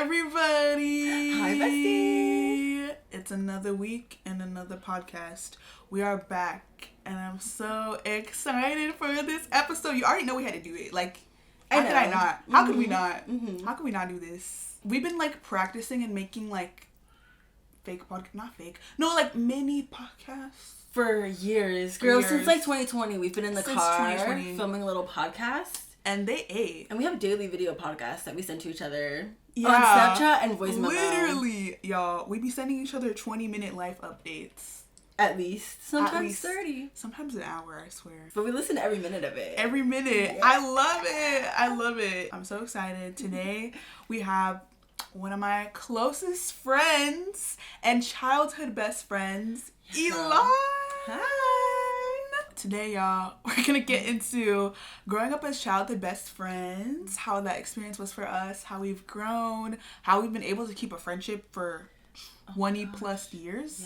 everybody! Hi, bestie! It's another week and another podcast. We are back, and I'm so excited for this episode. You already know we had to do it. How could I not? How could we not? Mm-hmm. How could we not do this? We've been, practicing and making, fake podcast. Not fake. No, mini podcasts. For years. Girl, since 2020, we've been in the car filming a little podcast. And they ate. And we have daily video podcasts that we send to each other on Yeah. Snapchat and voice memo. Literally, y'all. We be sending each other 20-minute life updates. At least. Sometimes 30. Sometimes an hour, I swear. But we listen to every minute of it. Every minute. Yeah. I love it. I love it. I'm so excited. Today, we have one of my closest friends and childhood best friends, Elon. Hi. Today, y'all, we're gonna get into growing up as childhood best friends, how that experience was for us, how we've grown, how we've been able to keep a friendship for 20 plus years.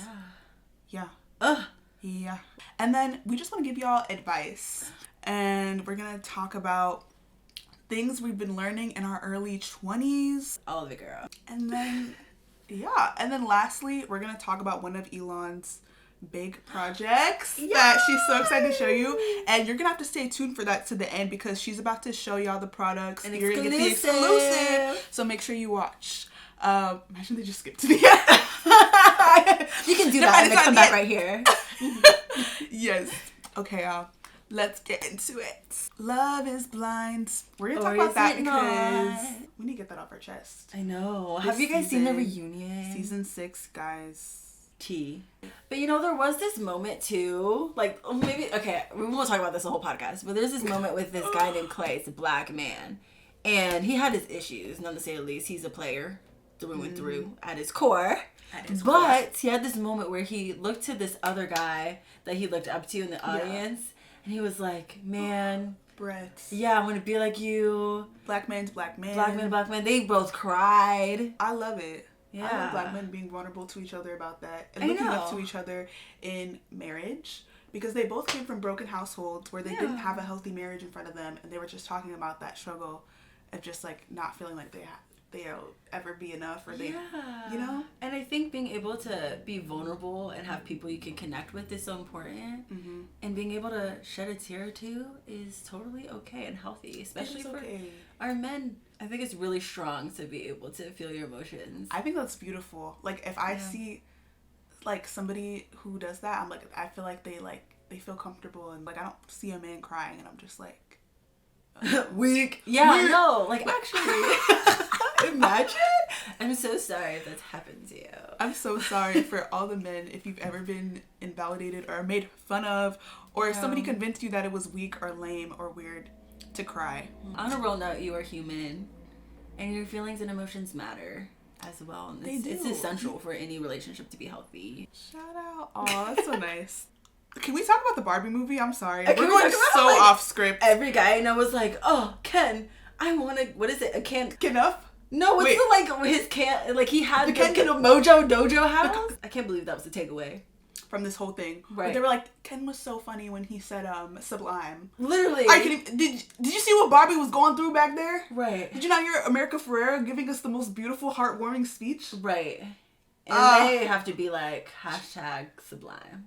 Yeah. Yeah. And then we just want to give y'all advice. And we're gonna talk about things we've been learning in our early 20s. All of it, girl. And then, yeah. And then lastly, we're gonna talk about one of Elon's big projects that she's so excited to show you, and you're gonna have to stay tuned for that to the end because she's about to show y'all the products. An You're gonna get the exclusive. So make sure you watch. Imagine they just skipped to the end. You can do that and then come back right here. Yes. Okay, y'all. Let's get into it. Love is blind. We're gonna talk Or about is that it because not? we need to get that off our chest. I know. This Have you guys seen the season- reunion? Season 6, guys. Tea. But there was this moment too, we won't talk about this the whole podcast, but there's this moment with this guy named Clay. It's a black man, and he had his issues, none to say the least. He's a player through and through at his core. But he had this moment where he looked to this other guy that he looked up to in the audience, and he was like, man, Brett. yeah, I want to be like you. Black man's black man. Black man. They both cried. I love it. Yeah. I love black men being vulnerable to each other about that and I looking know. up to each other in marriage because they both came from broken households where they didn't have a healthy marriage in front of them, and they were just talking about that struggle of just not feeling like they'll ever be enough, or And I think being able to be vulnerable and have people you can connect with is so important. Mm-hmm. And being able to shed a tear or two is totally okay and healthy, especially for our men. I think it's really strong to be able to feel your emotions. I think that's beautiful. If I see somebody who does that, I'm I feel like they feel comfortable, and I don't see a man crying and I'm just weak. Yeah, no, actually. Imagine. I'm so sorry if that's happened to you. I'm so sorry for all the men if you've ever been invalidated or made fun of, or if somebody convinced you that it was weak or lame or weird to cry. On a real note, you are human, and your feelings and emotions matter as well. And it's essential for any relationship to be healthy. Shout out. Aw, that's so nice. Can we talk about the Barbie movie? I'm sorry. We're going so off script. Every guy I know was like, oh, Ken, I want to, what is it? A Ken? Enough? No, what's his Ken, he had the Ken Mojo Dojo house? I can't believe that was the takeaway from this whole thing. Right. But they were Ken was so funny when he said sublime. Literally. Did you see what Barbie was going through back there? Right. Did you not hear America Ferrera giving us the most beautiful, heartwarming speech? Right. And they have to be #sublime.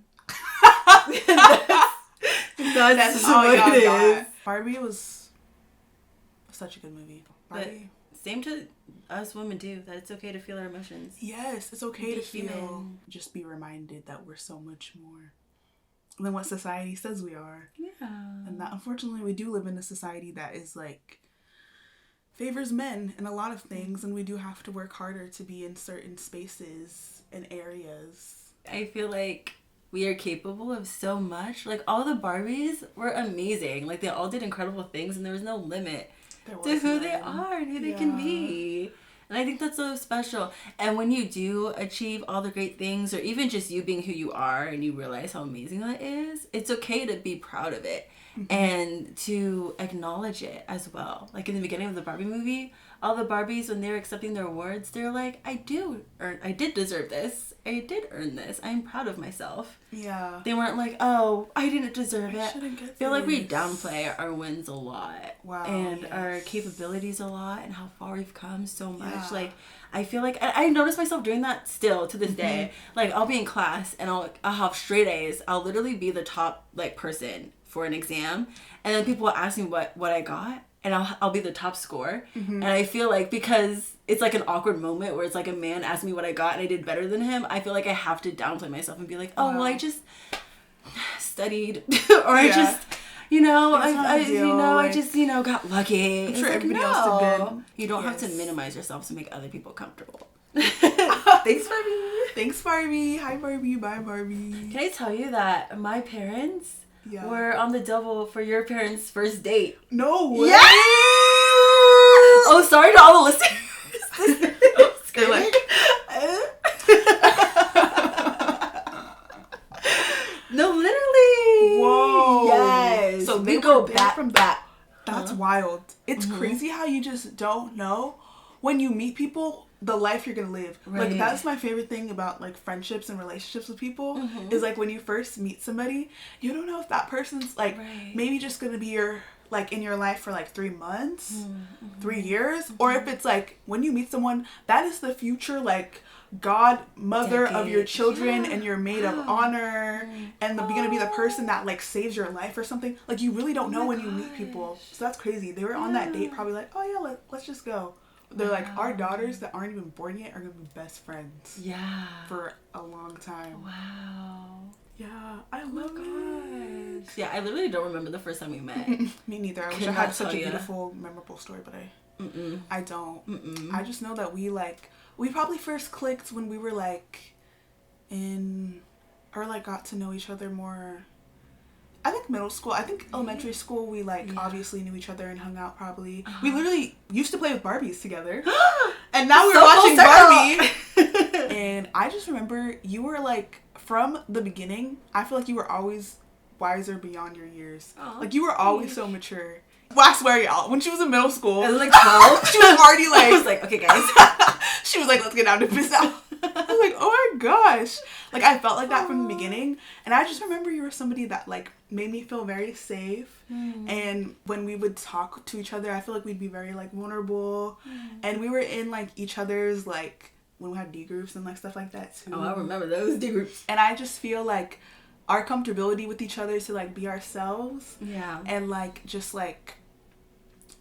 That's all what it is. Barbie was such a good movie. Barbie. But same to us women too, that it's okay to feel our emotions. Yes, it's okay to feel. Human. Just be reminded that we're so much more than what society says we are. Yeah. And that unfortunately we do live in a society that is favors men in a lot of things, and we do have to work harder to be in certain spaces and areas. I feel like we are capable of so much. All the Barbies were amazing. They all did incredible things, and there was no limit to who they are and who they can be. And I think that's so special. And when you do achieve all the great things, or even just you being who you are and you realize how amazing that is, it's okay to be proud of it and to acknowledge it as well. In the beginning of the Barbie movie, all the Barbies, when they're accepting their awards, they're like, I did deserve this. I did earn this. I'm proud of myself. Yeah. They weren't like, oh, I didn't deserve it. I feel like we downplay our wins a lot. Wow. And our capabilities a lot and how far we've come so much. Yeah. Like, I feel like I notice myself doing that still to this day. Like, I'll be in class and I'll have straight A's. I'll literally be the top, like, person for an exam. And then people will ask me what I got. And I'll be the top score. And I feel like because it's like an awkward moment where it's like a man asked me what I got and I did better than him, I feel like I have to downplay myself and be like, oh, well, I just studied. Or I just, I just, got lucky. I'm sure everybody else did good. You don't have to minimize yourself to make other people comfortable. Thanks, Barbie. Thanks, Barbie. Hi, Barbie. Bye, Barbie. Can I tell you that my parents... Yeah. We're on the double for your parents' first date. No way. Yeah! Oh, sorry to all the listeners. They're like... No, literally. Whoa. Yes. So we go back from that. That's wild. It's crazy how you just don't know when you meet people the life you're gonna live. Like, that's my favorite thing about, like, friendships and relationships with people is, like, when you first meet somebody, you don't know if that person's, like, maybe just gonna be your, like, in your life for, like, 3 months, 3 years, or if it's, like, when you meet someone, that is the future, like, godmother of your children and your maid of honor and they're gonna be the person that, like, saves your life or something. Like, you really don't know when you meet people. So that's crazy. They were on that date probably like, oh yeah, let's just go. They're like, our daughters that aren't even born yet are gonna be best friends. Yeah. For a long time. Wow. Yeah, I love it. Yeah, I literally don't remember the first time we met. Me neither. I wish I had such a beautiful, memorable story, but I don't. I just know that we probably first clicked when we were like got to know each other more. I think middle school. I think elementary school we obviously knew each other and hung out probably. We literally used to play with Barbies together. And now we're watching Barbie. And I just remember you were like, from the beginning, I feel like you were always wiser beyond your years. Like, you were always so mature. Well, I swear, y'all, when she was in middle school, I was like 12. she was already like, I was like, okay, guys. She was like, let's get down to business. I was like, oh my gosh. Like, I felt like that from the beginning. And I just remember you were somebody that, like, made me feel very safe. And when we would talk to each other, I feel like we'd be very, like, vulnerable. And we were in, like, each other's, like, when we had D groups and, like, stuff like that, too. Oh, I remember those D groups. And I just feel like our comfortability with each other to, like, be ourselves. Yeah. And, like, just, like,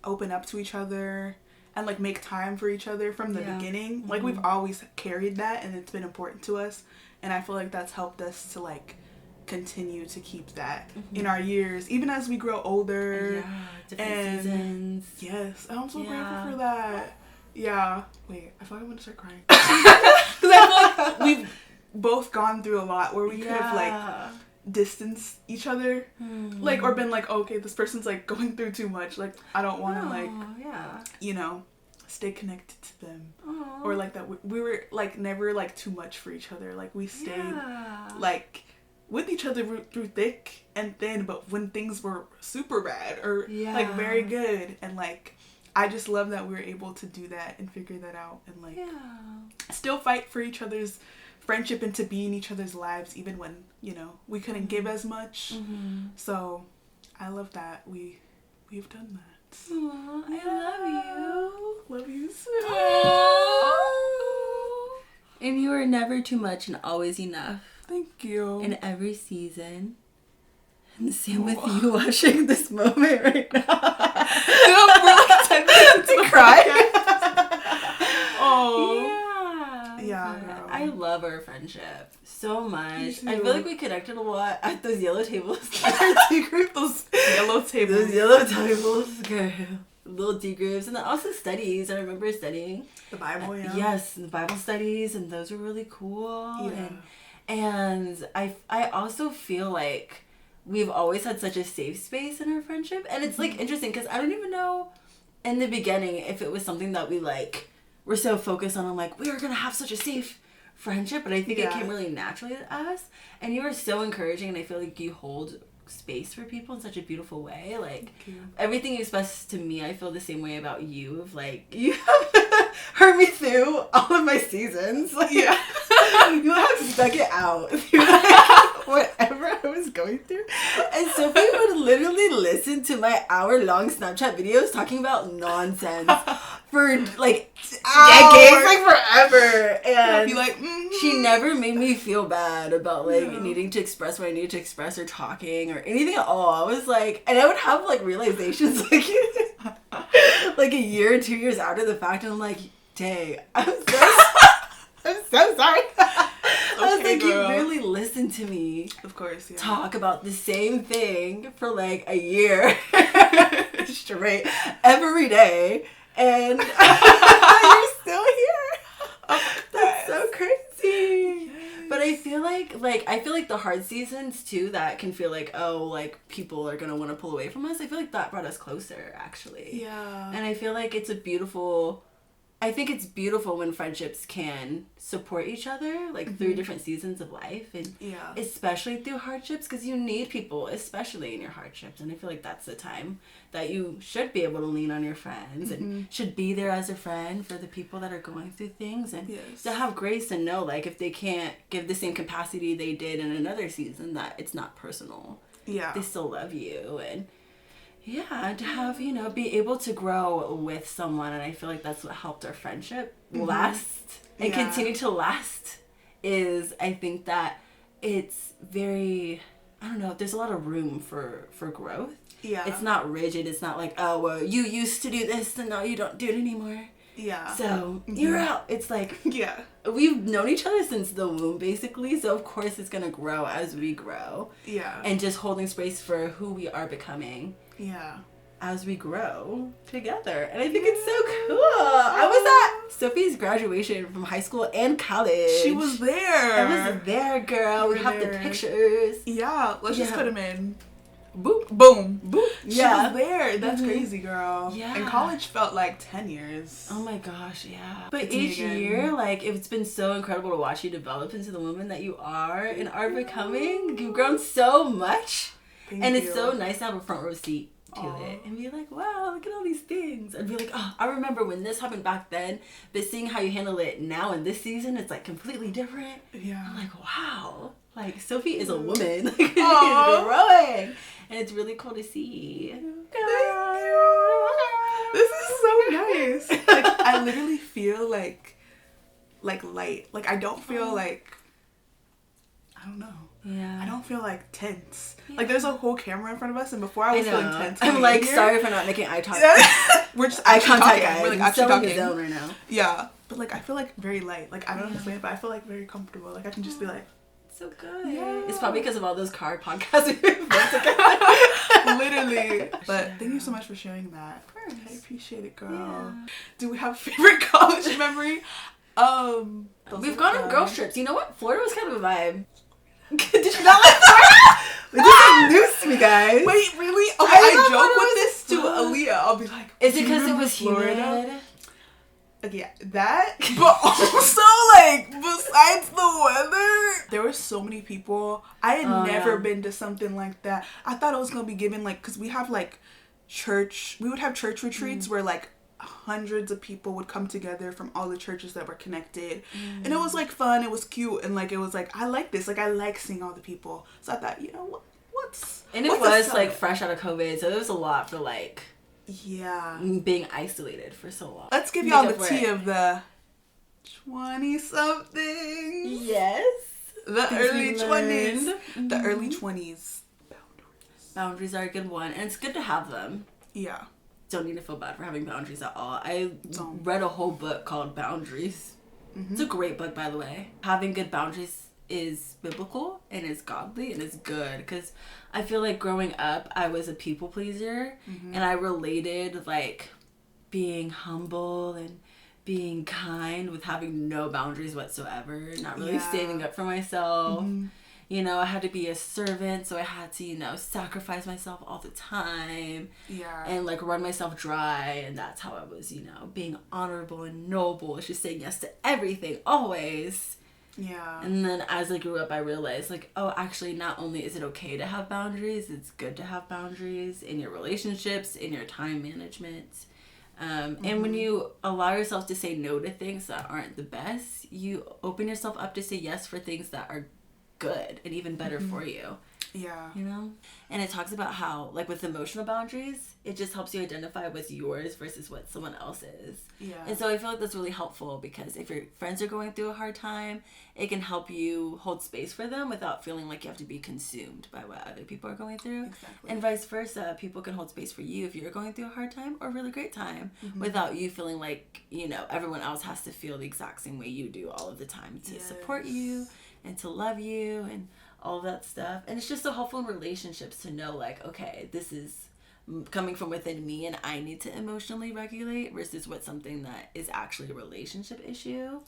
open up to each other and, like, make time for each other from the beginning. Like, we've always carried that and it's been important to us. And I feel like that's helped us to, like, continue to keep that in our years, even as we grow older. Yeah, different seasons. Yes, I'm so grateful for that. Yeah. Wait, I feel like I'm gonna start crying. Because I feel like we've both gone through a lot where we could have, like, distanced each other. Like, or been like, okay, this person's, like, going through too much. Like, I don't want to, like, stay connected to them. Or, like, that we were, like, never, like, too much for each other. Like, we stayed, like, with each other through thick and thin, but when things were super bad or, like, very good. And, like, I just love that we were able to do that and figure that out and, like, still fight for each other's friendship and to be in each other's lives even when, we couldn't give as much. So I love that we've done that. Aww, I love you. Love you so. And you are never too much and always enough. Thank you. In every season. And the same with you watching this moment right now. We're like 10 minutes to cry. Oh. Yeah, girl. I love our friendship so much. I feel like we connected a lot at those yellow tables. Those yellow tables. Those yellow tables, girl. Little D groups. And then also studies. I remember studying. The Bible, Yes, the Bible studies. And those were really cool. Yeah. And I also feel like we've always had such a safe space in our friendship. And it's, like, interesting because I don't even know in the beginning if it was something that we, like, were so focused on. I'm like, we are going to have such a safe friendship. But I think it came really naturally to us. And you were so encouraging. And I feel like you hold space for people in such a beautiful way. Like, everything you express to me, I feel the same way about you. Of like, you have heard me through all of my seasons. Like, you have stuck it out through like, whatever I was going through. And Sophie would literally listen to my hour-long Snapchat videos talking about nonsense for like decades, like forever. And she never made me feel bad about like needing to express what I needed to express or talking or anything at all. I was like, and I would have like realizations like like a year or 2 years after the fact, and I'm like, dang, I'm so sorry. I was like, girl. You really listened to me. Of course, talk about the same thing for like a year straight every day, and you're still here. That's so crazy. But I feel like the hard seasons too, that can feel like, oh, like people are gonna want to pull away from us. I feel like that brought us closer, actually. Yeah. And I feel like I think it's beautiful when friendships can support each other, like through different seasons of life, and especially through hardships, because you need people, especially in your hardships. And I feel like that's the time that you should be able to lean on your friends and should be there as a friend for the people that are going through things, and to have grace and know, like, if they can't give the same capacity they did in another season, that it's not personal. Yeah, they still love you, and to have, be able to grow with someone. And I feel like that's what helped our friendship last and continue to last, is I think that it's very, I don't know, there's a lot of room for growth. Yeah. It's not rigid. It's not like, oh, well, you used to do this and now you don't do it anymore. Yeah. So you're out. It's like, we've known each other since the womb, basically. So of course it's going to grow as we grow. Yeah. And just holding space for who we are becoming. Yeah. As we grow together. And I think it's so cool. I was at Sophie's graduation from high school and college. She was there. I was there, girl. We have the pictures. Yeah. Let's just put them in. Boop. Boom. Boop. She was there. That's crazy, girl. Yeah. And college felt like 10 years. Oh my gosh, yeah. But each year, like, it's been so incredible to watch you develop into the woman that you are and are becoming. You've grown so much. Thank you. It's so nice to have a front row seat to it and be like, wow, look at all these things. And be like, oh, I remember when this happened back then, but seeing how you handle it now in this season, it's like completely different. Yeah. I'm like, wow. Like, Sophie is a woman. Like, she's growing. And it's really cool to see. Thank you. This is so nice. Like, I literally feel like light. Like, I don't feel like, I don't know. Yeah. I don't feel like tense. Yeah. Like, there's a whole camera in front of us, and before I was feeling tense. I'm like, sorry for not making eye contact. We're just eye contact, guys. We're like actually talking. Zone right now. Yeah. But like, I feel like very light. Like, I don't understand, but I feel like very comfortable. Like, I can just be like, so good. Yeah. It's probably because of all those car podcasts we've done together. Literally. But thank you so much for sharing that. Of course. I appreciate it, girl. Yeah. Do we have a favorite college memory? We've gone on girl trips. You know what? Florida was kind of a vibe. Did you not like Florida? This is news to me, guys. Wait, really? Okay, I joke with this to Aaliyah. I'll be like, is it because it was Florida? Humid? Yeah, that, but also, like, besides the weather, there were so many people. I had never been to something like that. I thought it was gonna be given, like, because we have, like, we would have church retreats where, like, hundreds of people would come together from all the churches that were connected, and it was, like, fun, it was cute, and, like, it was, like, I like this, like, I like seeing all the people, so I thought, you know, what's like, fresh out of COVID, so there was a lot for, like, being isolated for so long. Let's give y'all the tea of the 20-something. Yes. The early 20s. The early 20s. Boundaries are a good one. And it's good to have them. Yeah. Don't need to feel bad for having boundaries at all. I read a whole book called Boundaries. It's a great book, by the way. Having good boundaries is biblical and is godly and is good, because I feel like growing up I was a people pleaser, and I related like being humble and being kind with having no boundaries whatsoever, not really standing up for myself. You know, I had to be a servant, so I had to, you know, sacrifice myself all the time. Yeah. And, like, run myself dry. And that's how I was, you know, being honorable and noble. Just saying yes to everything, always. Yeah. And then as I grew up, I realized, like, oh, actually, not only is it okay to have boundaries, it's good to have boundaries in your relationships, in your time management. And when you allow yourself to say no to things that aren't the best, you open yourself up to say yes for things that are good and even better for you. Yeah. You know? And it talks about how, like, with emotional boundaries, it just helps you identify what's yours versus what someone else's. Yeah. And so I feel like that's really helpful because if your friends are going through a hard time, it can help you hold space for them without feeling like you have to be consumed by what other people are going through. Exactly. And vice versa, people can hold space for you if you're going through a hard time or a really great time without you feeling like, you know, everyone else has to feel the exact same way you do all of the time to support you and to love you and all that stuff. And it's just so helpful in relationships to know, like, okay, this is coming from within me and I need to emotionally regulate versus what's something that is actually a relationship issue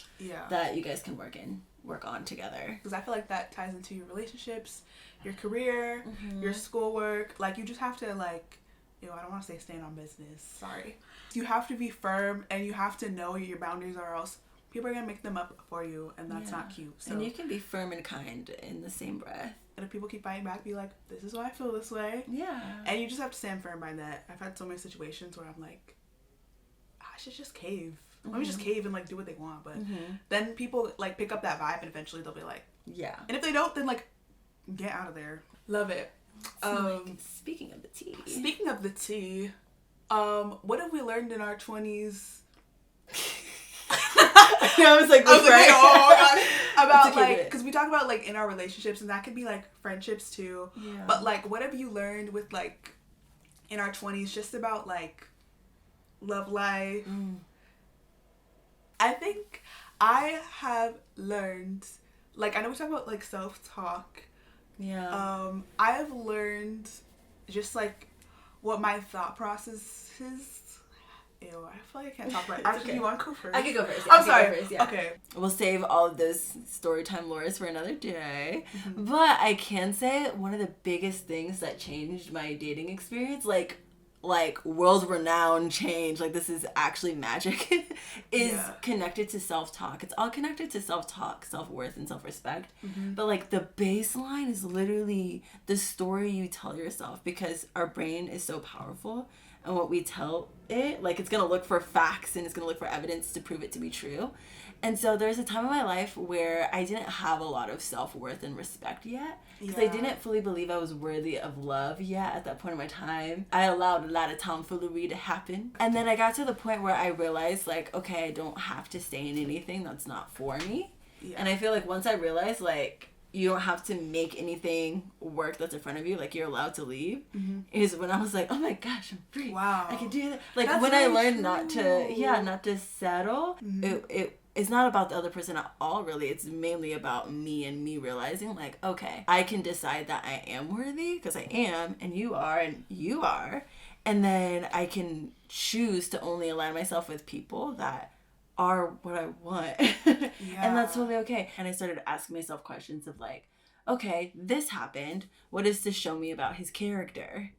that you guys can work on together. Because I feel like that ties into your relationships, your career, your schoolwork. Like, you just have to, like, I don't want to say stand on business. Sorry. You have to be firm and you have to know your boundaries, or else people are going to make them up for you, and that's not cute. So. And you can be firm and kind in the same breath. And if people keep fighting back, be like, this is why I feel this way. Yeah. And you just have to stand firm by that. I've had so many situations where I'm like, I should just cave. Let me just cave and, like, do what they want. But then people, like, pick up that vibe, and eventually they'll be like, yeah. And if they don't, then, like, get out of there. Love it. So, like, speaking of the tea. Speaking of the tea, what have we learned in our 20s? I was like, oh my god, about like, because we talk about like in our relationships, and that could be like friendships too. Yeah. But like, what have you learned with like in our 20s, just about like love life? I think I have learned, like, I know we talk about like self-talk. Yeah. I have learned just like what my thought process is. Ew, I feel like I can't talk about it. Actually, you want to go first? I could go first. Yeah, I'm sorry. First, yeah. Okay. We'll save all of those story time lures for another day. But I can say one of the biggest things that changed my dating experience, like world-renowned change, like this is actually magic, is connected to self-talk. It's all connected to self-talk, self-worth, and self-respect. But like the baseline is literally the story you tell yourself, because our brain is so powerful. And what we tell it, like, it's going to look for facts and it's going to look for evidence to prove it to be true. And so there's a time in my life where I didn't have a lot of self-worth and respect yet. Because I didn't fully believe I was worthy of love yet at that point in my time. I allowed a lot of tomfoolery to happen. And then I got to the point where I realized, like, okay, I don't have to stay in anything that's not for me. Yeah. And I feel like once I realized, like, you don't have to make anything work that's in front of you, like, you're allowed to leave, is when I was like, oh my gosh, I'm free. Wow. I can do that. Like, that's when I learned true. not to settle, it's not about the other person at all, really. It's mainly about me and me realizing, like, okay, I can decide that I am worthy, because I am, and you are, and then I can choose to only align myself with people that are what I want. And that's totally okay. And I started asking myself questions of like, okay, this happened. What does this show me about his character?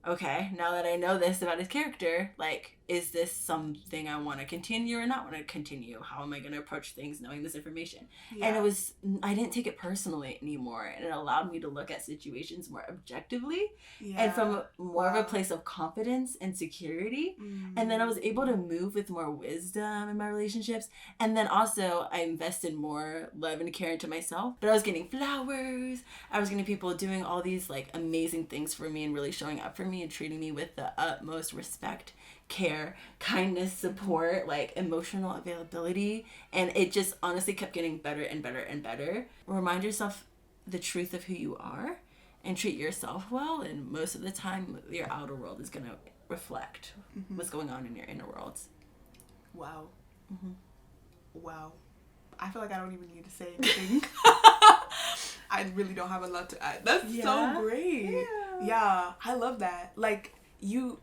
Okay, now that I know this about his character, like, is this something I want to continue or not want to continue? How am I going to approach things knowing this information? Yeah. And I didn't take it personally anymore. And it allowed me to look at situations more objectively and from more of a place of confidence and security. And then I was able to move with more wisdom in my relationships. And then also I invested more love and care into myself. But I was getting flowers. I was getting people doing all these like amazing things for me and really showing up for me and treating me with the utmost respect, care, kindness, support, like emotional availability. And it just honestly kept getting better and better and better. Remind yourself the truth of who you are and treat yourself well, and most of the time your outer world is going to reflect what's going on in your inner world. Wow. Wow. I feel like I don't even need to say anything. I really don't have a lot to add. That's so great. Yeah, I love that. Like, you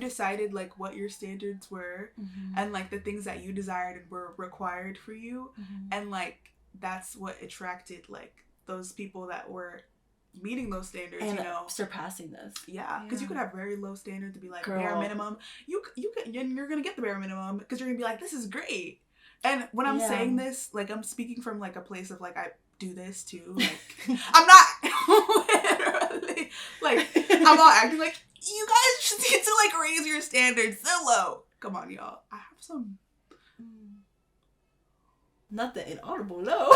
decided like what your standards were and like the things that you desired and were required for you, and like that's what attracted like those people that were meeting those standards, and you know, surpassing those. Because you could have very low standards to be like bare minimum. You could, and you're gonna get the bare minimum because you're gonna be like, this is great. And when I'm Yeah. saying this, like, I'm speaking from, like, a place of, like, I do this, too. Like, I'm not literally, like, I'm all acting like, you guys just need to, like, raise your standards so low. Come on, y'all. I have some... Not the inaudible low.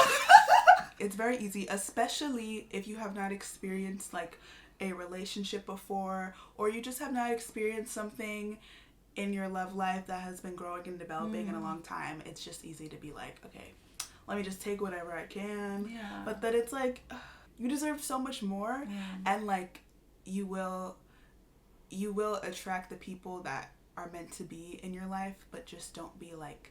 It's very easy, especially if you have not experienced, like, a relationship before, or you just have not experienced something in your love life that has been growing and developing in a long time. It's just easy to be like, okay, let me just take whatever I can. Yeah. But then it's like, you deserve so much more. Yeah. And like, you will attract the people that are meant to be in your life, but just don't be like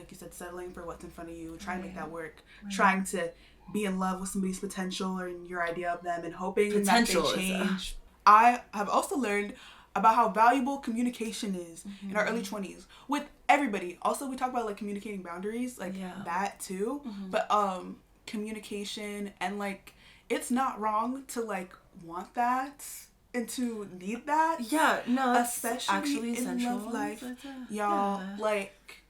you said, settling for what's in front of you, trying to make that work, trying to be in love with somebody's potential or your idea of them, and hoping that they change. I have also learned about how valuable communication is in our early 20s with everybody. Also, we talk about like communicating boundaries, like that too. But communication, and like, it's not wrong to like want that and to need that. Yeah, no, that's especially actually in essential. love life, y'all. Yeah. Like,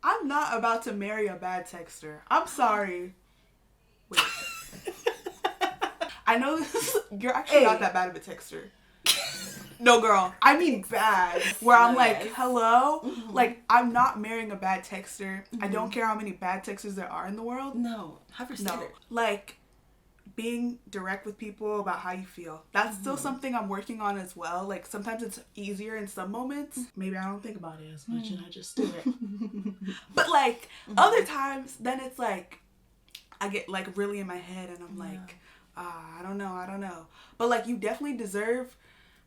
I'm not about to marry a bad texter. I'm sorry. Wait. I know you're actually not that bad of a texter. No, girl. I mean bad. Where I'm like, hello? Like, I'm not marrying a bad texter. I don't care how many bad texters there are in the world. No. Have your standard. No. Like, being direct with people about how you feel. That's still something I'm working on as well. Like, sometimes it's easier in some moments. Maybe I don't think about it as much and I just do it. But, like, other times, then it's like, I get, like, really in my head and I'm like, I don't know. But, like, you definitely deserve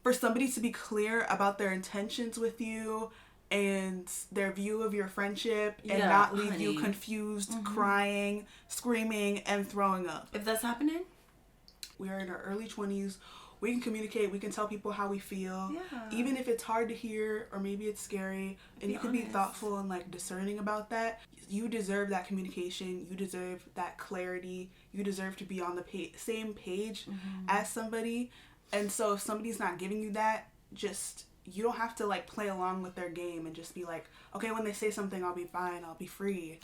for somebody to be clear about their intentions with you and their view of your friendship and not leave you confused, crying, screaming, and throwing up. If that's happening, we are in our early 20s. We can communicate. We can tell people how we feel. Yeah. Even if it's hard to hear or maybe it's scary. And you can be thoughtful and like discerning about that. You deserve that communication. You deserve that clarity. You deserve to be on the same page as somebody. And so if somebody's not giving you that, you don't have to like play along with their game and just be like, okay, when they say something, I'll be fine. I'll be free.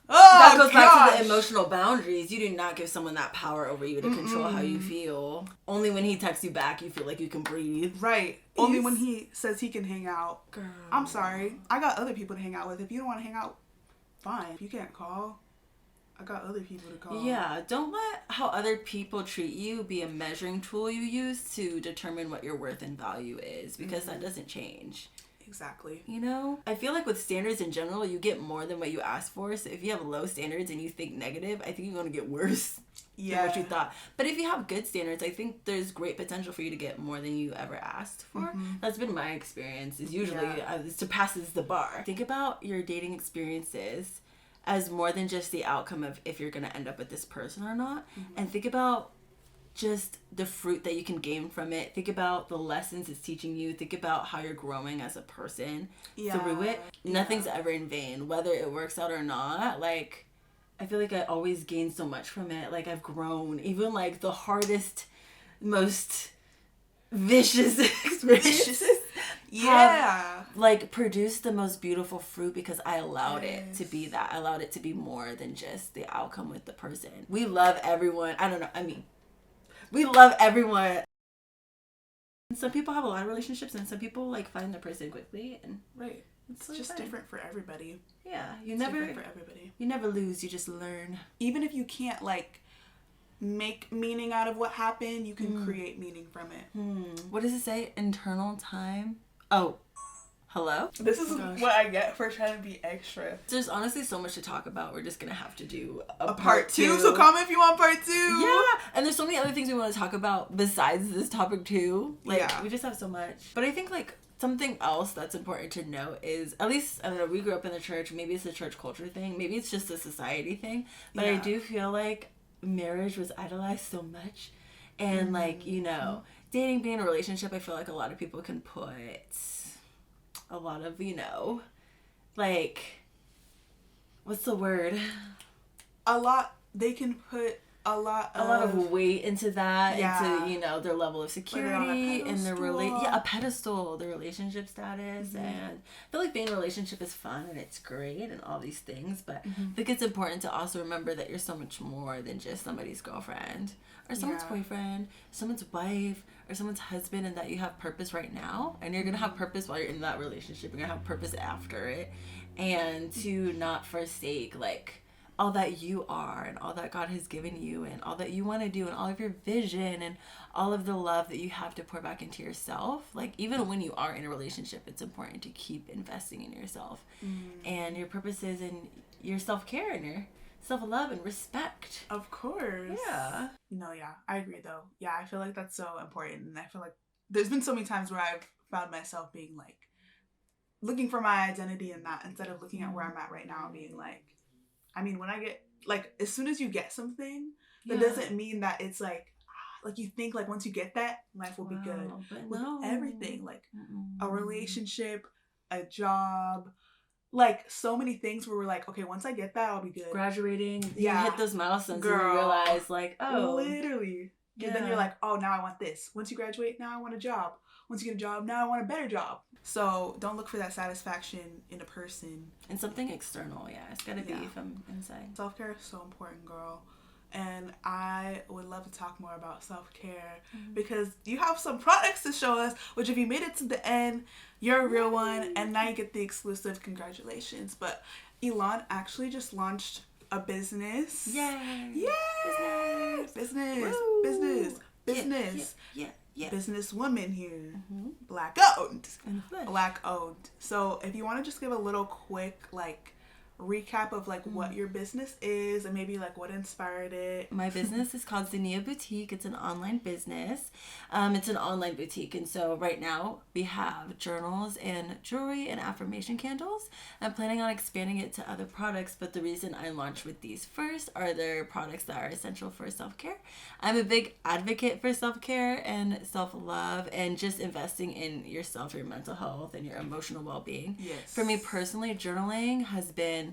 That goes back to the emotional boundaries. You do not give someone that power over you to control how you feel. Only when he texts you back, you feel like you can breathe. Right. Only when he says he can hang out. Girl. I'm sorry. I got other people to hang out with. If you don't want to hang out, fine. If you can't call, I got other people to call. Yeah, don't let how other people treat you be a measuring tool you use to determine what your worth and value is, because that doesn't change. Exactly. You know? I feel like with standards in general, you get more than what you ask for. So if you have low standards and you think negative, I think you're going to get worse than what you thought. But if you have good standards, I think there's great potential for you to get more than you ever asked for. That's been my experience, is usually it surpasses the bar. Think about your dating experiences as more than just the outcome of if you're going to end up with this person or not. And think about just the fruit that you can gain from it. Think about the lessons it's teaching you. Think about how you're growing as a person through it. Nothing's ever in vain, whether it works out or not. Like, I feel like I always gain so much from it. Like, I've grown. Even, like, the hardest, most vicious experiences like produced the most beautiful fruit because I allowed it to be that. I allowed it to be more than just the outcome with the person. We love everyone. We love everyone. And some people have a lot of relationships and some people like find their person quickly, and it's just different for everybody. Different for everybody. You never lose, you just learn. Even if you can't like make meaning out of what happened, you can create meaning from it. What does it say? Internal time? Oh, hello? This is what I get for trying to be extra. There's honestly so much to talk about. We're just gonna have to do a part 2. So comment if you want part 2. Yeah. And there's so many other things we want to talk about besides this topic too. Like, we just have so much. But I think like something else that's important to note is, at least, I don't know, we grew up in the church. Maybe it's a church culture thing. Maybe it's just a society thing. But I do feel like marriage was idolized so much. And like, you know, dating, being in a relationship, I feel like a lot of people can put a lot of, you know, like, what's the word? They can put a lot of weight into that, yeah. into, you know, their level of security and their a pedestal, their relationship status. Mm-hmm. And I feel like being in a relationship is fun and it's great and all these things, but I think it's important to also remember that you're so much more than just somebody's girlfriend or someone's boyfriend, someone's wife, or someone's husband, and that you have purpose right now, and you're gonna have purpose while you're in that relationship. You're gonna have purpose after it, and to not forsake like all that you are and all that God has given you and all that you want to do and all of your vision and all of the love that you have to pour back into yourself. Like, even when you are in a relationship, it's important to keep investing in yourself and your purposes and your self-care and your self-love and respect. Of course. Yeah. No, yeah, I agree though. Yeah, I feel like that's so important, and I feel like there's been so many times where I've found myself being like looking for my identity in that instead of looking at where I'm at right now and being like, I mean, when I get, like, as soon as you get something, that doesn't mean that it's like you think like once you get that, life will be good. With everything, like a relationship, a job, like so many things where we're like, okay, once I get that, I'll be good. Graduating, you hit those milestones and you realize like, oh. Literally. Yeah. And then you're like, oh, now I want this. Once you graduate, now I want a job. Once you get a job, now I want a better job. So don't look for that satisfaction in a person. And something external, it's gotta be from inside. Self-care is so important, girl. And I would love to talk more about self-care because you have some products to show us, which if you made it to the end, you're a real one. And now you get the exclusive. Congratulations. But Elon actually just launched a business. Yay! Yay! Business. Woo! Business. Yeah. Businesswoman here. Black owned. So if you want to just give a little quick like recap of like what your business is and maybe like what inspired it. My business is called Zania Boutique. It's an online business. It's an online boutique, and so right now we have journals and jewelry and affirmation candles. I'm planning on expanding it to other products, but the reason I launched with these first are their products that are essential for self-care. I'm a big advocate for self-care and self-love and just investing in yourself, your mental health, and your emotional well-being. Yes. For me personally, journaling has been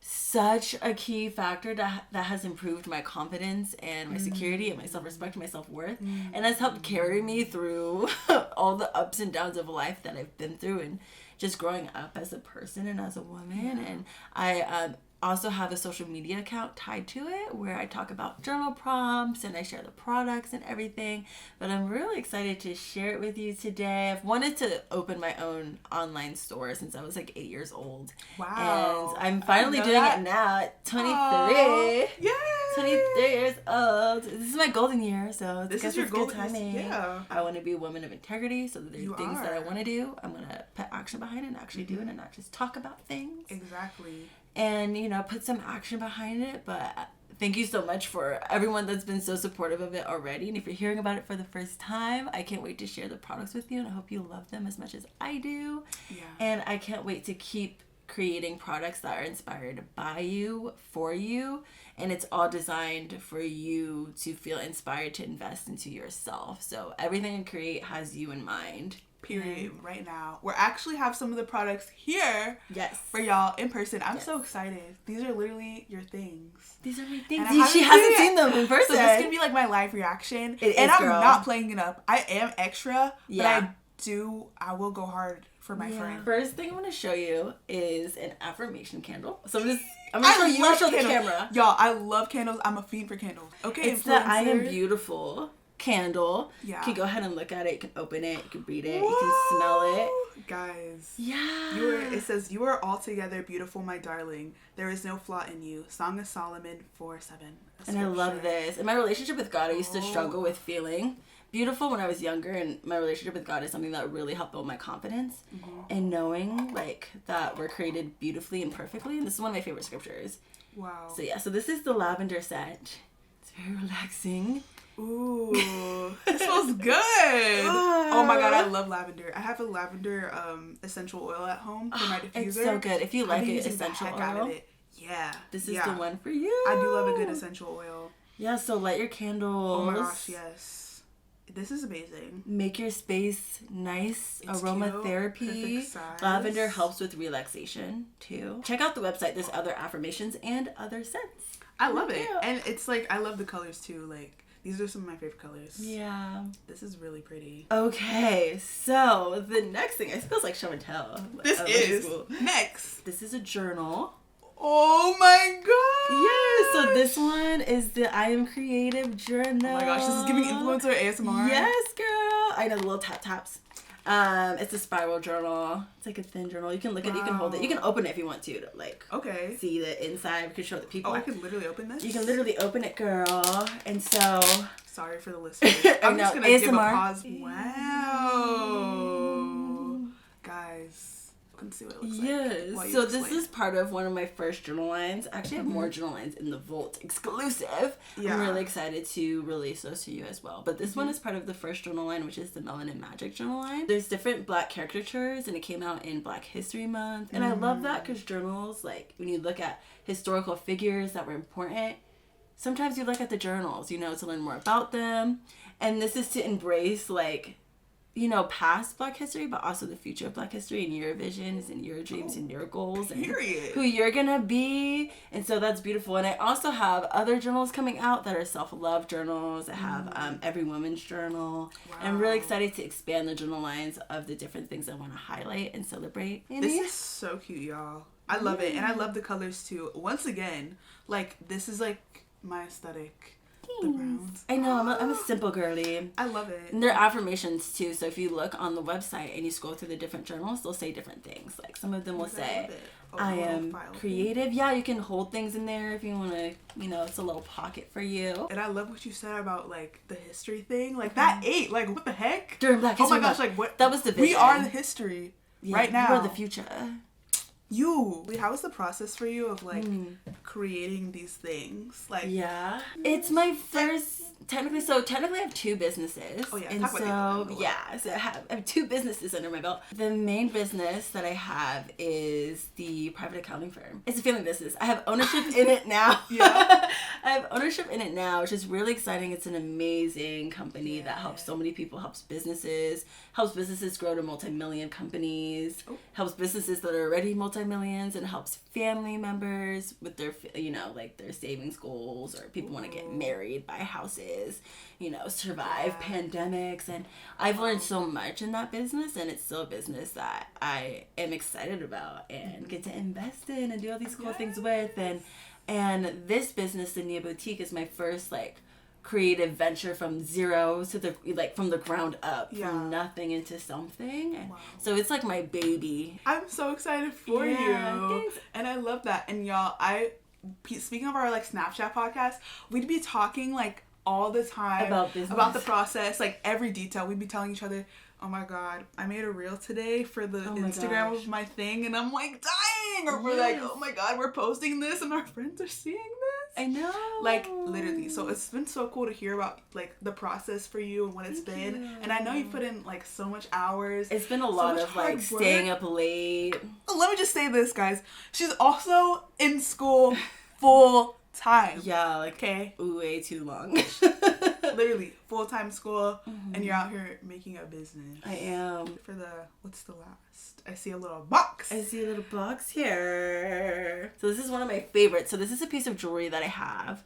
such a key factor that has improved my confidence and my security and my self-respect and my self-worth, and has helped carry me through all the ups and downs of life that I've been through and just growing up as a person and as a woman. And I also have a social media account tied to it where I talk about journal prompts and I share the products and everything. But I'm really excited to share it with you today. I've wanted to open my own online store since I was like 8 years old. Wow. And I'm finally doing it now at 23. Aww. Yay! 23 years old. This is my golden year, so this is your good timing. Yeah. I want to be a woman of integrity, so that there's things that I want to do. I'm going to put action behind it and actually do it and not just talk about things. Exactly. And, you know, put some action behind it. But thank you so much for everyone that's been so supportive of it already. And if you're hearing about it for the first time, I can't wait to share the products with you. And I hope you love them as much as I do. Yeah. And I can't wait to keep creating products that are inspired by you, for you. And it's all designed for you to feel inspired to invest into yourself. So everything I create has you in mind. Period. Right now, we actually have some of the products here. Yes. For y'all in person. I'm so excited. These are literally your things. These are my things. She hasn't seen them in person. So this can be like my live reaction. It and is, I'm not playing it up. I am extra, but I will go hard for my friend. First thing I'm going to show you is an affirmation candle. So I'm going to show the camera. Y'all, I love candles. I'm a fiend for candles. Okay, it's the I Am Beautiful candle. Yeah. You can go ahead and look at it. You can open it. You can read it. Whoa. You can smell it. Guys. Yeah. It says, "You are altogether beautiful, my darling. There is no flaw in you." Song of Solomon 4:7. And I love this. In my relationship with God, I used to struggle with feeling beautiful when I was younger, and my relationship with God is something that really helped build my confidence and knowing like that we're created beautifully and perfectly. And this is one of my favorite scriptures. Wow. So this is the lavender scent. It's very relaxing. Ooh, it smells good. Oh my god, I love lavender. I have a lavender essential oil at home for my diffuser. It's so good. If you like it, essential oil. Out of it. Yeah. This is the one for you. I do love a good essential oil. Yeah, so light your candles. Oh my gosh, yes. This is amazing. Make your space nice. It's aromatherapy. Lavender helps with relaxation too. Check out the website. There's other affirmations and other scents. I love it. And it's like, I love the colors too. Like, these are some of my favorite colors. Yeah. This is really pretty. Okay, so the next thing, it feels like show and tell. This is next. This is a journal. Oh my god. Yes, so this one is the I Am Creative journal. Oh my gosh, this is giving influencer ASMR. Yes, girl. I know, the little tap taps. It's a spiral journal. It's like a thin journal. You can look at it, you can hold it. You can open it if you want to like see the inside. We can show the people. Oh, I can literally open this? You can literally open it, girl. And so... Sorry for the listeners. I'm just going to give a pause. Wow. Guys, you can see what it looks like. Yes. So this is part of one of my first journal lines. I actually have more journal lines in the Vault exclusive. Yeah. I'm really excited to release those to you as well. But this one is part of the first journal line, which is the Melanin Magic journal line. There's different Black caricatures, and it came out in Black History Month. And I love that because journals, like when you look at historical figures that were important, sometimes you look at the journals, you know, to learn more about them. And this is to embrace, like, you know, past Black history, but also the future of Black history and your visions and your dreams and your goals and who you're gonna be. And so that's beautiful. And I also have other journals coming out that are self-love journals. I have Every Woman's Journal. Wow. And I'm really excited to expand the journal lines of the different things I want to highlight and celebrate. This is so cute, y'all. I love it. And I love the colors too. Once again, like, this is like my aesthetic. The browns. I know, I'm a simple girly. I love it. And there are affirmations too, so if you look on the website and you scroll through the different journals, they'll say different things. Like some of them will say, I am creative. Yeah, you can hold things in there if you want to, you know, it's a little pocket for you. And I love what you said about like the history thing. Like that ate, like what the heck? During Black History. Oh my gosh, like what? That was the vision. We are the history right now. You are the future. How was the process for you of like creating these things? Like, it's my first technically I have two businesses. Oh yeah, and so I have two businesses under my belt. The main business that I have is the private accounting firm. It's a family business. I have ownership in it now. I have ownership in it now, which is really exciting. It's an amazing company that helps so many people, helps businesses grow to multi-million companies, helps businesses that are already multi-millions, and helps family members with their, you know, like their savings goals, or people want to get married, buy houses, you know, survive pandemics. And I've learned so much in that business, and it's still a business that I am excited about and get to invest in and do all these cool things with. And this business, the Nia Boutique, is my first like creative venture from zero to the, like, from the ground up, from nothing into something. So it's like my baby. I'm so excited for you. Thanks. And I love that. And y'all, speaking of our like Snapchat podcast, we'd be talking like all the time about business, about the process, like every detail. We'd be telling each other, oh my god, I made a reel today for the Instagram of my thing, and I'm like dying. Or we're like, oh my god, we're posting this and our friends are seeing this. I know. Like, literally. So it's been so cool to hear about like the process for you and what it's been. And I know you put in like so much hours. It's been a lot of like staying up late. Let me just say this, guys. She's also in school full time. Yeah, like, way too long. Literally, full-time school, and you're out here making a business. I am. For the, what's the last? I see a little box. I see a little box here. So this is one of my favorites. So this is a piece of jewelry that I have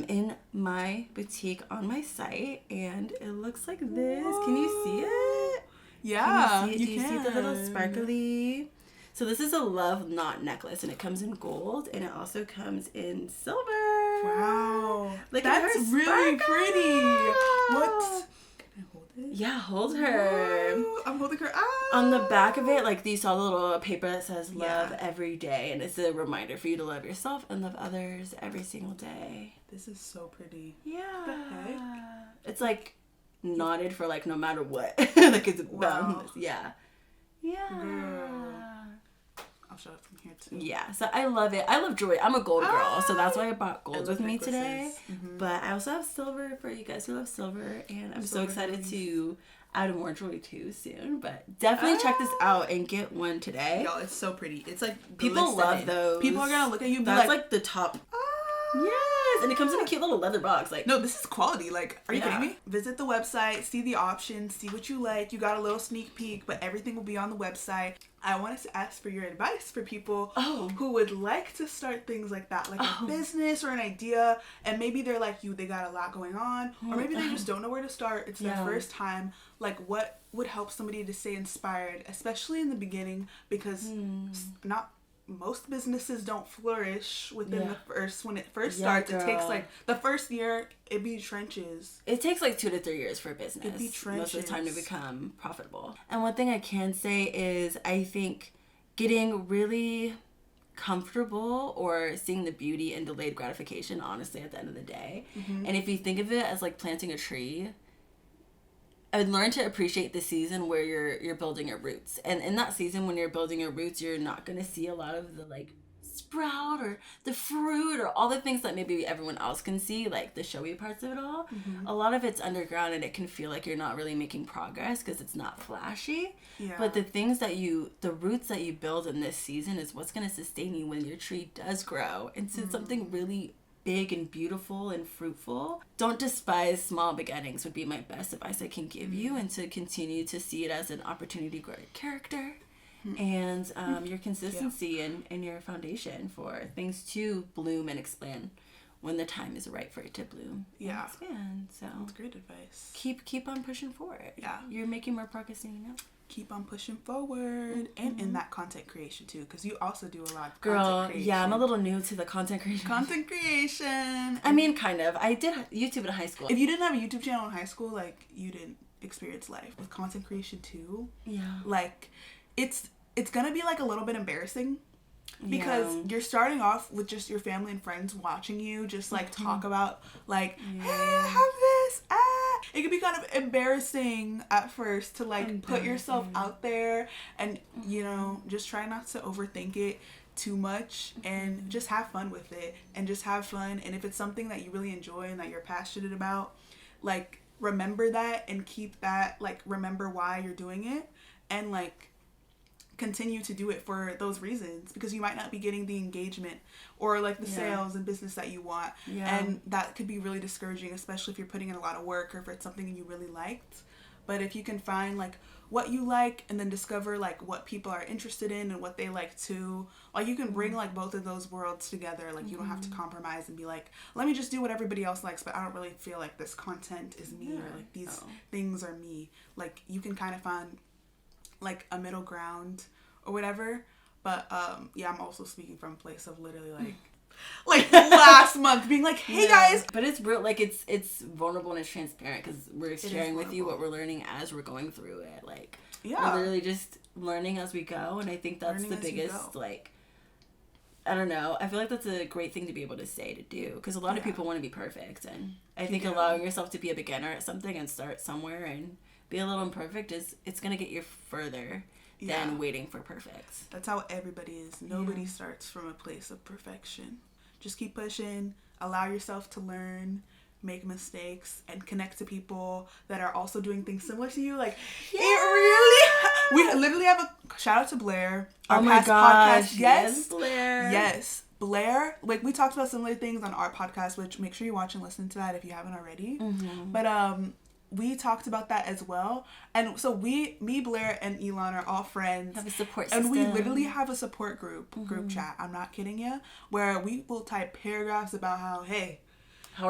in my boutique on my site, and it looks like this. Whoa. Can you see it? Yeah, Do you see the little sparkly? So this is a love knot necklace, and it comes in gold, and it also comes in silver. Wow. Look, that's really pretty. What? Can I hold it? Yeah, hold her. Whoa, I'm holding her. On the back of it, like, you saw the little paper that says love every day, and it's a reminder for you to love yourself and love others every single day. This is so pretty. Yeah. What the heck? It's like knotted for like no matter what. Like it's boundless. Yeah. Girl. I'll show it from here too. Yeah, so I love it. I love jewelry. I'm a gold girl, so that's why I brought gold with me today. But I also have silver for you guys who love silver, and I'm so excited to add more jewelry too soon. But definitely check this out and get one today. Y'all, it's so pretty. It's like people love those. People are gonna look at you and be like the top. Yes, and it comes in a cute little leather box. Like, no, this is quality. Like, are you kidding me? Visit the website, see the options, see what you like. You got a little sneak peek, but everything will be on the website. I wanted to ask for your advice for people who would like to start things like that, like a business or an idea, and maybe they're like you, they got a lot going on, or maybe they just don't know where to start. It's their first time. Like, what would help somebody to stay inspired, especially in the beginning, because not most businesses don't flourish within the first, when it first starts. Girl. It takes like the first year, it be trenches. It takes like 2 to 3 years for a business. It be trenches. Most of the time to become profitable. And one thing I can say is I think getting really comfortable or seeing the beauty in delayed gratification, honestly, at the end of the day. And if you think of it as like planting a tree, I would learn to appreciate the season where you're building your roots. And in that season, when you're building your roots, you're not going to see a lot of the like sprout or the fruit or all the things that maybe everyone else can see, like the showy parts of it all. A lot of it's underground, and it can feel like you're not really making progress because it's not flashy. But the roots that you build in this season is what's going to sustain you when your tree does grow into something really big and beautiful and fruitful. Don't despise small beginnings would be my best advice I can give you, and to continue to see it as an opportunity to grow your character and your consistency and your foundation for things to bloom and expand when the time is right for it to bloom and expand. So that's great advice. Keep on pushing forward. You're making more progress than you know. Keep on pushing forward, and in that content creation too, because you also do a lot of content creation. Yeah, I'm a little new to the content creation. I mean, kind of. I did YouTube in high school. If you didn't have a YouTube channel in high school, like, you didn't experience life. With content creation too, like, it's gonna be like a little bit embarrassing, because you're starting off with just your family and friends watching you just like talk about like, hey, I have this. It can be kind of embarrassing at first to like put yourself out there, and you know, just try not to overthink it too much, and just have fun with it, and just have fun. And if it's something that you really enjoy and that you're passionate about, like, remember that and keep that, like, remember why you're doing it, and like continue to do it for those reasons, because you might not be getting the engagement or like the sales and business that you want, and that could be really discouraging, especially if you're putting in a lot of work or if it's something you really liked. But if you can find like what you like, and then discover like what people are interested in and what they like too, like you can bring like both of those worlds together. Like, you don't have to compromise and be like, let me just do what everybody else likes, but I don't really feel like this content is me, or like these things are me. Like, you can kind of find like a middle ground or whatever. But I'm also speaking from a place of literally like last month being like, hey guys. But it's real, like it's vulnerable and it's transparent, because we're sharing with you what we're learning as we're going through it. Like, we're literally just learning as we go, and I think that's the biggest, like, I don't know, I feel like that's a great thing to be able to say, to do, because a lot of people want to be perfect, and I think allowing yourself to be a beginner at something and start somewhere and be a little imperfect it's gonna get you further than waiting for perfect. That's how everybody is. Nobody starts from a place of perfection. Just keep pushing, allow yourself to learn, make mistakes, and connect to people that are also doing things similar to you. Like, it really, we literally have a shout out to Blair, our past podcast. Yes, Blair. Yes, Blair. Like, we talked about similar things on our podcast, which make sure you watch and listen to that if you haven't already. But we talked about that as well. And so me, Blair, and Elon are all friends. Have a support system. And we literally have a support group chat. I'm not kidding you. Where we will type paragraphs about how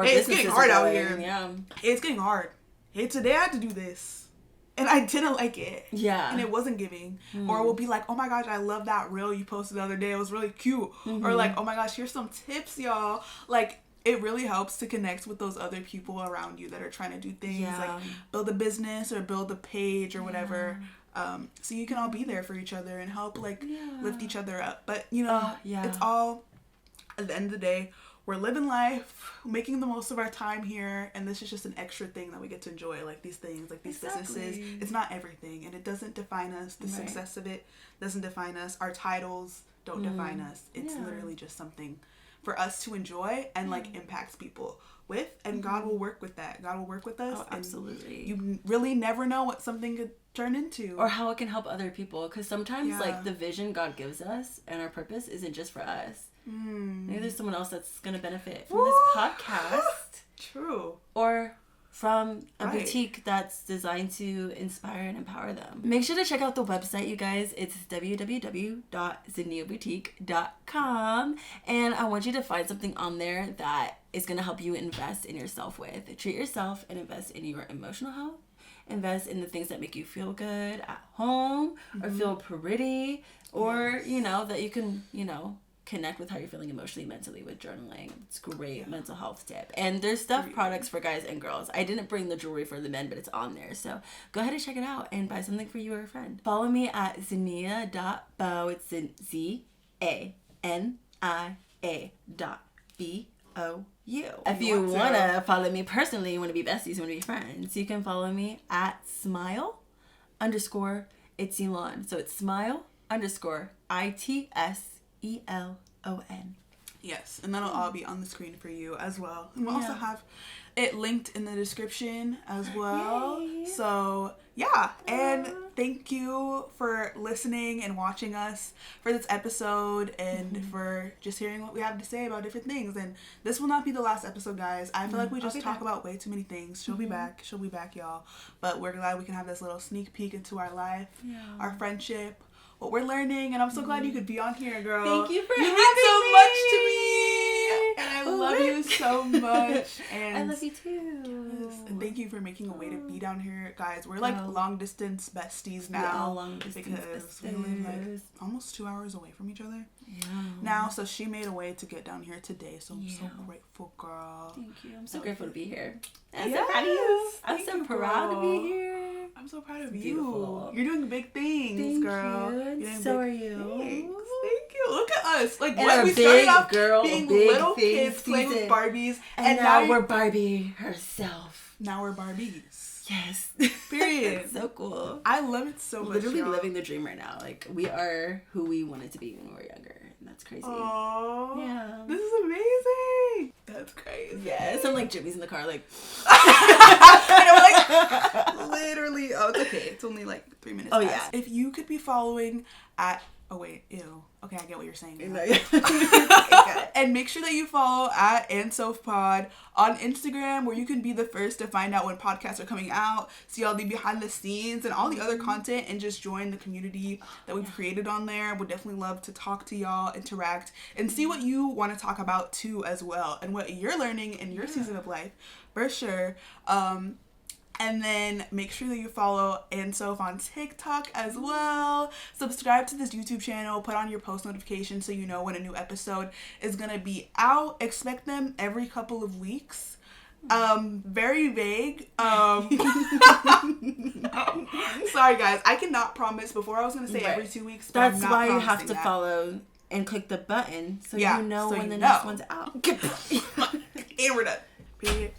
it's getting hard out here. Yeah. It's getting hard. Hey, today I had to do this, and I didn't like it. Yeah. And it wasn't giving. Or we'll be like, oh my gosh, I love that reel you posted the other day. It was really cute. Or like, oh my gosh, here's some tips, y'all. Like, it really helps to connect with those other people around you that are trying to do things, like build a business or build a page or whatever. So you can all be there for each other and help like lift each other up. But you know, it's all, at the end of the day, we're living life, making the most of our time here, and this is just an extra thing that we get to enjoy, like these things, like these businesses. It's not everything, and it doesn't define us. The success of it doesn't define us. Our titles don't define us. It's literally just something for us to enjoy and like impact people with, and God will work with that. God will work with us. Absolutely. You really never know what something could turn into, or how it can help other people, because sometimes like the vision God gives us and our purpose isn't just for us. Maybe there's someone else that's going to benefit from Woo! this podcast. True. Or from a Right. boutique that's designed to inspire and empower them. Make sure to check out the website, you guys. It's www.zenniaboutique.com. And I want you to find something on there that is going to help you invest in yourself with. Treat yourself and invest in your emotional health. Invest in the things that make you feel good at home or feel pretty, or, you know, that you can, you know, connect with how you're feeling emotionally, mentally with journaling. It's a great mental health tip. And there's products for guys and girls. I didn't bring the jewelry for the men, but it's on there. So go ahead and check it out and buy something for you or a friend. Follow me at zania.bo. It's ZANIA.BOU. If you want to follow me personally, you want to be besties, you want to be friends, you can follow me at smile_it's Elon. So it's smile_ITSELON. Yes, and that'll all be on the screen for you as well. And we'll also have it linked in the description as well. Yay. So yeah, and thank you for listening and watching us for this episode and for just hearing what we have to say about different things. And this will not be the last episode, guys. I feel like we just talk about way too many things. She'll be back, y'all. But we're glad we can have this little sneak peek into our life, our friendship, what we're learning, and I'm so glad you could be on here, girl. Thank you for having me. You mean so much to me, and I love you so much. And I love you too. And thank you for making a way to be down here, guys. We're like long distance besties now, because we live like almost 2 hours away from each other. Now, so she made a way to get down here today. So I'm so grateful, girl. Thank you. I'm so grateful to be here. I'm so proud of you. I'm so proud to be here. I'm so proud of Beautiful. you. You're doing big things, girl. You. So are you. Thank you. Look at us. Like, and what we started off being little kids playing with Barbies, and now we're Barbie herself. Now we're Barbies. Yes. Period. So cool. I love it so much. Literally living the dream right now. Like, we are who we wanted to be when we were younger. And that's crazy. Aww. Yeah. This is amazing. That's crazy. Yes. I'm like Jimmy's in the car, like. I know, like, literally. Oh, it's okay. It's only like 3 minutes. Oh, past. yeah. If you could be following at. Oh, wait. Ew. Okay, I get what you're saying now. And make sure that you follow at Andsoph Pod on Instagram, where you can be the first to find out when podcasts are coming out, see all the behind the scenes and all the other content, and just join the community that we've created on there. Would definitely love to talk to y'all, interact, and see what you want to talk about too as well, and what you're learning in your season of life, for sure. And then make sure that you follow Andsoph on TikTok as well. Subscribe to this YouTube channel. Put on your post notifications so you know when a new episode is going to be out. Expect them every couple of weeks. Very vague. Sorry, guys. I cannot promise. Before I was going to say every 2 weeks. But that's why you have to follow and click the button so you know when the next one's out. And we're done. Period.